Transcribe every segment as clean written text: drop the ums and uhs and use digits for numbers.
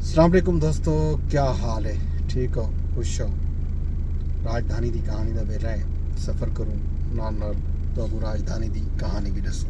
अस्सलाम वालेकुम दोस्तों, क्या हाल है? ठीक हो? खुश हो? राजधानी की कहानी का वेला है। सफ़र करूँ नाल नाल तो राजधानी की कहानी भी दसो।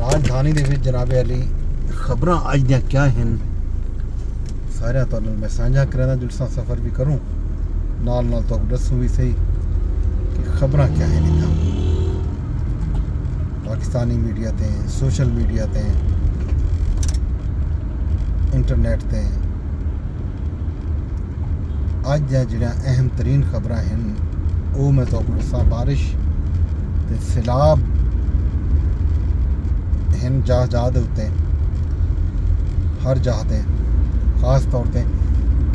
राजधानी दे विच जनाब अली खबरां अज दियां क्या हैं सारे तो मैं साझा करा जिससा सफ़र भी करूँ नाल नाल तो दसूँ भी सही कि खबरां क्या हैं इतना पाकिस्तानी मीडिया ते सोशल मीडिया ते इंटरनेट ते अज जड़ियाँ अहम तरीन खबरां हैं वो मैं तो दसा। बारिश ते सैलाब हैं जहाँ दे उत्ते हर जहाँ ते खास तौर ते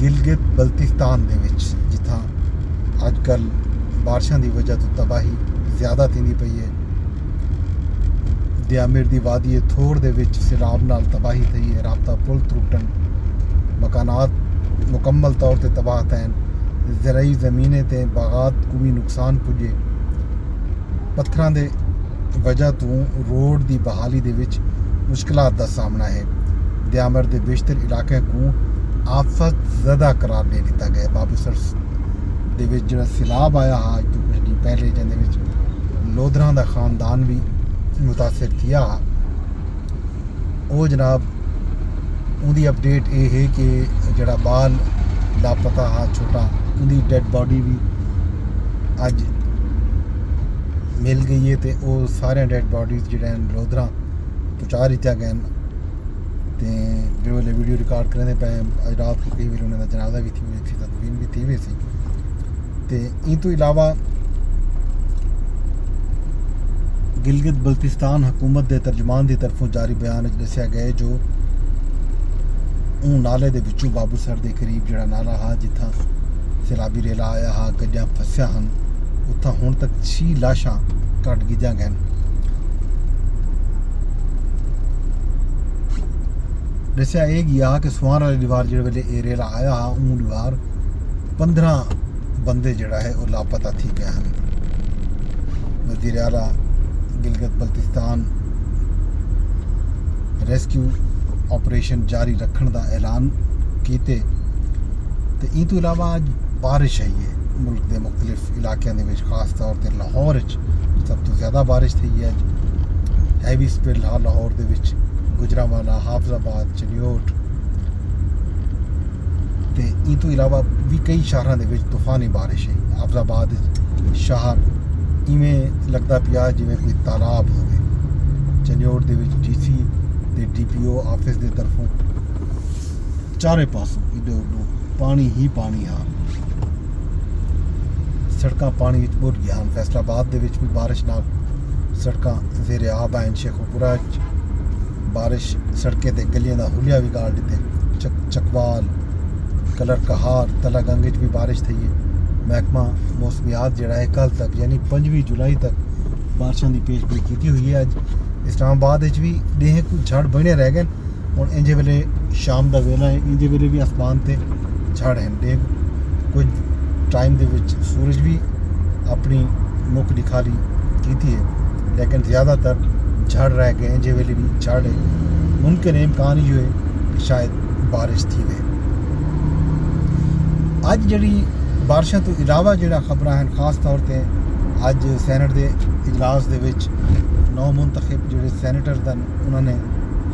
गिलगित बल्तिस्तान दे विच जिथां अजकल बारिशां दी वजह तो तबाही ज़्यादा थींदी पई है। दियामिर दी वादी थोड़ दे विच सैलाब नाल तबाही थी है। राबता पुल त्रुटन, मकानात मुकम्मल तौर ते तबाह थैन, ज़रई ज़मीनें ते बागात को भी नुकसान पुजे। पत्थरां दे वजह तो रोड दी बहाली दे विच मुश्किलात दा सामना है। दियामिर दे बेशतर इलाके को आफत ज़दा करार दे दिता गया। बाबूसर दे विच जिहड़ा सैलाब आया हा अज तो कुछ दिन पहले जिहदे विच लोधरां दा खानदान भी मुतासर थिया। वो जनाब उनकी अपडेट ये है कि जड़ा बाल लापता हा छोटा उनकी डेड बॉडी भी अज मिल गई है। तो वो सारे डेड बॉडीज जोड़े लोधरा पहुँचा दिता गए तो जो वे वीडियो रिकॉर्ड करते पे अज रात को कई बार उन्होंने जनाजा भी थी हुई थी, तदफीन भी थी हुई सी। तो इन तो इलावा गिलगित बल्तिस्तान हुकूमत के तर्जमान की तरफों जारी बयान दसिया गया जो ऊँ नाले के विचों बाबूसर के करीब जोड़ा नाला हा जिथा सैलाबी रेला आया हा गड्डियां फसिया हैं उत्थां हुण तक 6 लाशां कट गिजां गए। दसिया यह गया कि सुआर वाली दीवार जिस वेले ये रेला आया हा ऊँ दीवार 15 बंदे जोड़ा है वो लापता थी गए हैं। वज़ीर आला गिलगित बल्तिस्तान रेस्क्यू ऑपरेशन जारी रखने का ऐलान किए। तो इन तो इलावा अज बारिश आई है मुल्क के मुख्तलिफ इलाकों के खास तौर पर लाहौर सब तो ज़्यादा बारिश थी है। अज हैवी स्पिल हा लाहौर के गुजरांवाला, हाफजाबाद, चनियोट तो इन तो इलावा भी कई शहरों के तूफानी बारिश है। हाफजाबाद शहर इवें लगता पिया जिमें कोई तालाब हो। चनियोट के DC ते DPO ऑफिस की तरफों चारे पासों इधर उधर पानी ही पानी हा। सड़क पानी बुर गया हैं। फैसलाबाद के भी बारिश नाल सड़क ज़ेरे आब हैं। शेखुपुरा बारिश सड़कें ते गलियां का हुलिया भी गाड़ दिते। चकवाल, कलर कहार, तलागंग भी बारिश थी है। महकमा मौसमियात जोड़ा है कल तक यानी 5 जुलाई तक बारिशों की पेशगोई की हुई है। अज इस्लामाबाद भी देह कुछ झड़ बने रह गए और इंजे वेले शाम का वेला है इंजे वेले भी आसमान से झड़ हैं। देख कुछ टाइम के सूरज भी अपनी मुख दिखाली की है लेकिन ज़्यादातर झड़ रह गए। इंजे वेले भी झड़ है। मुमकिन है इम्कान ही है कि शायद बारिश थी वे। अज जड़ी बारिशों तो इलावा जोड़ा खबर हैं खास तौर पर अज सैनट के इजलास के 9 मुंतखब जोड़े सैनेटर सन उन्होंने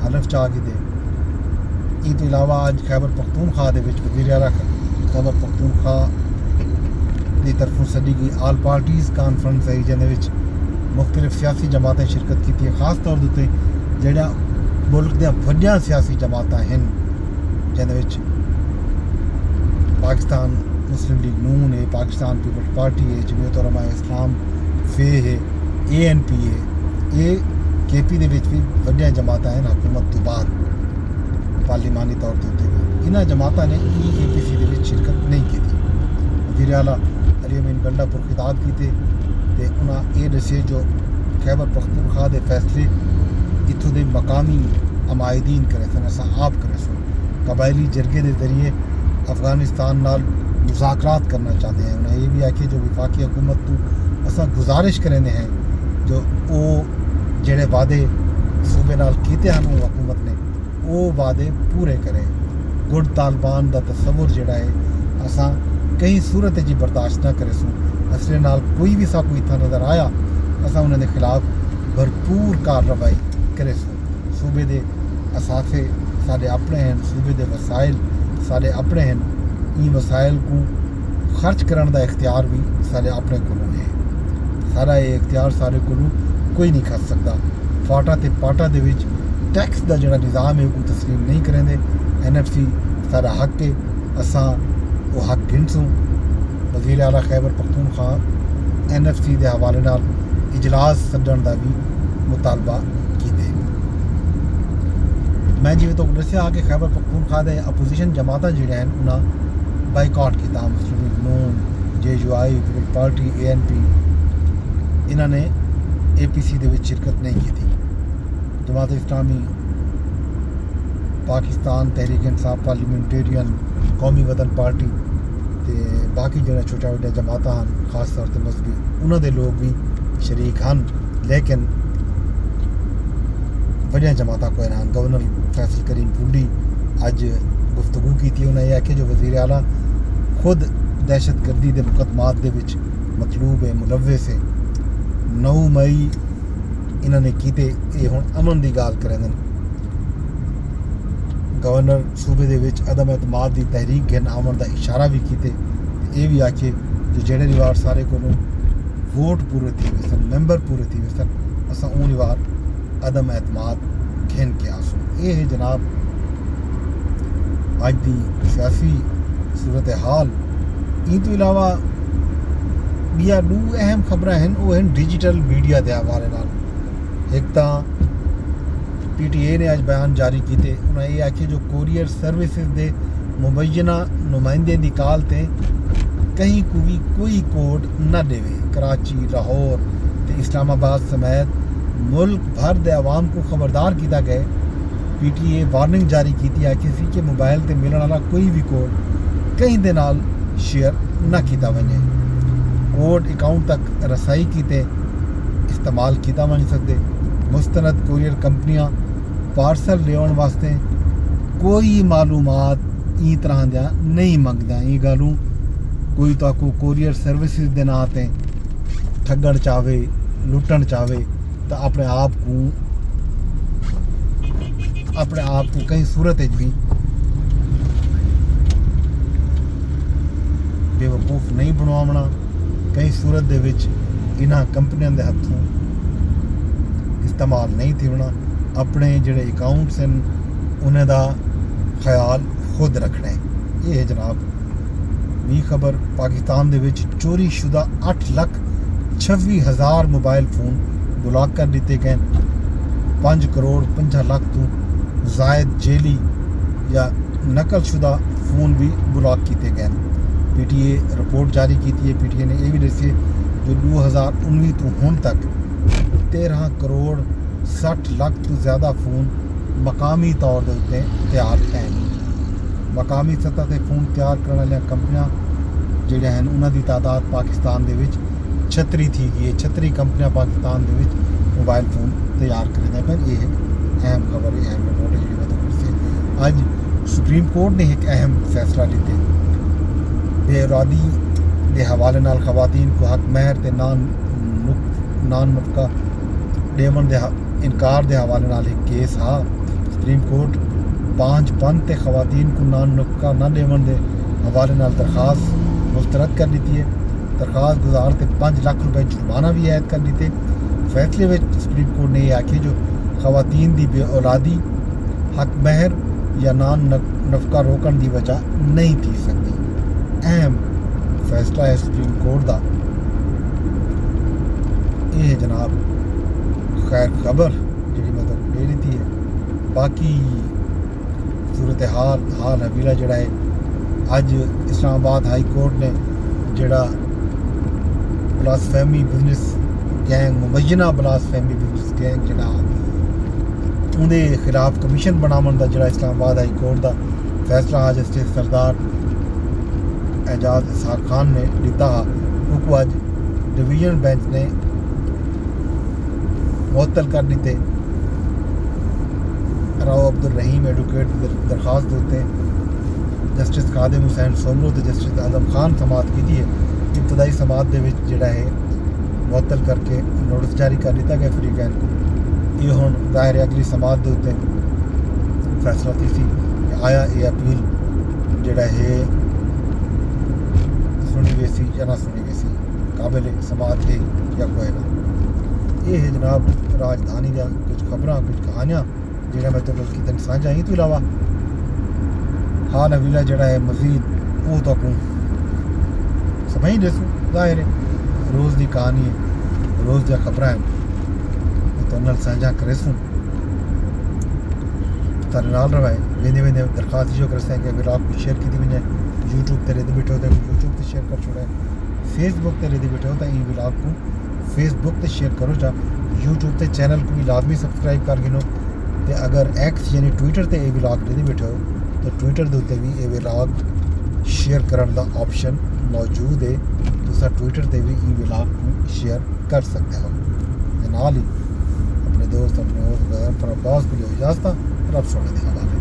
हलफ चाह किए। इन तो इलावा अज खैबर पख्तूनख्वा के वज़ीर आला खैबर पख्तूनख्वा की तरफों सदी गई आल पार्टीज़ कानफ्रेंस है जिन्हें मुख्तलिफ सियासी जमातें शिरकत की है। खास तौर पर जोड़ा मुल्क द वड्डियां सियासी जमात हैं जिन्हें पाकिस्तान मुस्लिम लीग नून है, पाकिस्तान पीपल्स पार्टी है, जमीयत उलमा इस्लाम फे है, ANP है, ये KP के भी वड्डियां जमात हैं हुकूमत तो बाद पार्लिमानी तौर पर उत्ते इन्होंने जमातों ने EAPC के शिरकत नहीं की थी। वज़ीर आला अली अमीन गंडापुर खिताब किए तो उन्हें ये दसे जो खैबर पख्तूनख्वा के फैसले इतों के मकामी अमायदीन करे सन असा आप करे सो कबायली जरगे के जरिए अफगानिस्तान नाल मुज़ाकरात करना चाहते हैं। उन्हें ये भी आखिए जो विफाकी हुकूमत तो असा गुजारिश करेंगे हैं जो वो जेड़े वादे सूबे नाल कीते हैं हुकूमत ने वो वादे पूरे करें। गुड तालिबान का तस्वुर जोड़ा है असा कई सूरत जी बर्दाश्त ना करेसूँ। असले नाल कोई भी साकू इतना नज़र आया असा उन्होंने खिलाफ भरपूर कार्रवाई करेसूँ। सूबे के असासे साढ़े अपने हैं, सूबे के वसाइल साढ़े अपने हैं, इन वसाइल को खर्च करने का इख्तियार भी साढ़े अपने को है। सारा ये इख्तियार सारे को कोई नहीं खर्च सकता। फाटा ते पाटा दे विच टैक्स का जो निज़ाम है वो तस्लीम नहीं करेंगे। NFC सारा हक है, असा वो हक गिनसूँ। वज़ीर आला खैबर पख्तूनख्वा NFC के हवाले नाल इजलास सदन का भी मुतालबा किए। मैं जिवें तो दस्सिया कि खैबर पख्तूनख्वा के अपोजिशन जमातां जिहड़ियां हैं उन्हें बाइकआउट किया। मुस्लिम लीग नून, JUI, पीपल पार्टी, ANP इन्होंने APC के शिरकत नहीं की थी। जमात इस्लामी, पाकिस्तान तहरीक इंसाफ पार्लीमेंटेरियन, कौमी वतन पार्टी ते बाकी जो छोटा छोटा जमात हैं खास तौर पर मजहबी उन्होंने लोग भी शरीक हैं। लेकिन वजिया जमात को हैरान गवर्नर फैसल करीम पुंडी अज गुफ्तगू की थी। उन्हें यह आखिया जो वज़ीर आला खुद दहशत गर्दी के मुकदमात के मतलूब है, मुलविस है। 9 मई इन्होंने कीते ये हुण अमन की गाल करें। गवर्नर सूबे दे विच अदम एतमाद की तहरीक गिन आवन का इशारा भी किए। ये भी आखे जो जेड़े रिवार सारे को वोट पूरे थी वे सन, मैंबर पूरे थी वे सन, असा उन रिवार अदम एतमाद घिन के आसूँ। ये है जनाब अज की सियासी सूरत हाल। इन तो इलावा बिया 2 अहम खबर हैं, वो हैं डिजिटल मीडिया के हवाले नाल। एक तो PTA ने आज बयान जारी किए। उन्हें ये आखिए जो कोरियर सर्विसेज के मुबैना नुमाइंदे की कॉल ते कहीं को भी कोई कोड न देवे। कराची, लाहौर ते इस्लामाबाद समेत मुल्क भर के आवाम को खबरदार किया गया। PTA वार्निंग जारी की आखी सी कि मोबाइल से मिलने वाला कोई भी कोड कहीं दे नाल शेयर न किया वजे। कोड अकाउंट तक रसाई किते इस्तेमाल किया वज सकते। मुस्तनद कोरियर कंपनियां पार्सल लेवन वास्ते कोई मालूमात ई तरह दियां नहीं मंगदा। ये गलू कोई तो कोरियर सर्विसेज के नाँ ते ठगण चाहे, लुटन चाहे तो अपने आप को कई सूरत भी बेवकूफ़ नहीं बनवाना। कई सूरत दे विच इन्हां कंपनियों के हथों इस्तेमाल नहीं थी होना। अपने जोड़े अकाउंट्स हैं उन्हें दा ख्याल खुद रखना है। ये है जनाब भी खबर। पाकिस्तान दे विच चोरी शुदा 8,26,000 मोबाइल फ़ोन ब्लॉक कर दिते गए। 5 करोड़ 50 लाख तो जायद जेली या नकल शुदा फ़ोन भी ब्लॉक किए गए। PTA रिपोर्ट जारी की है। PTA ने यह भी दसी जो 2019 तो हुण तक 13 करोड़ 60 लाख तो ज़्यादा फ़ोन मकामी तौर के उत्ते तैयार हैं। मकामी सतह से फ़ोन तैयार करने वाली कंपनियां जिहड़ियां हैं उन्हां दी तादाद पाकिस्तान दे विच 36 थी गई है। 36 कंपनियां पाकिस्तान दे विच मोबाइल फ़ोन तैयार करेंदे पर ये अहम खबर है, अहम रिपोर्ट है जी। मैं अज सुप्रीम कोर्ट ने एक अहम फैसला लिते। बेऔलादी के हवाले नाल खवातीन को हक महर ते नान नफका देवन दे इनकार के हवाले नाल एक केस हा। सुप्रीम कोर्ट 5 पंथ ते खवातीन को नान नफका न देवन के हवाले नाल दरखास्त मुस्तरद कर दी है। दरखास्त गुजार ते 5 लाख रुपए जुर्माना भी ऐद कर दिते। फैसले में सुप्रीम कोर्ट ने यह आखिया जो खवातीन की बेऔलादी हक महर या नान नफका रोकन की वजह नहीं थी सकती। अहम फैसला है सुप्रीम कोर्ट का। यह है जनाब खैर खबर जी मैं तो दे दी है। बाकी सूरत हाल हवीला जड़ा है अज इस्लामाबाद हाई कोर्ट ने जड़ा ब्लासफेमी बिजनेस गैंग मुबैना ब्लासफेमी बिजनेस गैंग जड़ा उनके खिलाफ कमीशन बनावन का जड़ा इस्लामाबाद हाई कोर्ट का फैसला आज जस्टिस सरदार एजाज इसहाक खान ने दिता हा उसको अज डिवीजन बेंच ने मुअत्तल कर दिते। राव अब्दुल रहीम एडवोकेट दरखास्त देते जस्टिस खादिम हुसैन सोमरू ते जस्टिस आजम खान समात की है इब्तदाई समात दे विच जिहड़ा है मुअत्तल करके नोटिस जारी कर दिता गया फरीकैन ये हुण ज़ाहिर है अगली समात दे उत्ते फैसला थी आया ये अपील जिहड़ा है सुनी गई या ना सुनी गई काबिल समात है या कोई ना। ये है जनाब राजधानी का कुछ खबर कुछ कहानियाँ जिन्हें मैं तो कितने साझा ही तो इलावा हाल हवीला जड़ा है मजीद वो तो समझ दसू जाहिर है रोज़ की कहानी है रोज़ दिया खबर हैं तो नाल साझा करे सूँ तारे नाल रवाए वेंदे वेंदे दरखास्त जो कर सकें कि ब्लॉग को शेयर की वजह यूट्यूब ते रेदी बैठे होते यूट्यूब ते शेयर कर छोड़ा फेसबुक ते रेदी बैठे होता ये ब्लॉग को फेसबुक ते शेयर करो जा यूट्यूब ते चैनल को भी लाजमी सब्सक्राइब कर गिनो ते अगर एक्स यानी ट्विटर ते ये ब्लॉग रेदी बैठे हो तो ट्विटर के उत्ते भी ये ब्लॉग शेयर करने का ऑप्शन मौजूद है तुसा ट्विटर ते भी ये ब्लॉग को शेयर कर सकते हो नाल ही अपने दोस्त अपने बॉस को इजाजत रब सोने के हवाले।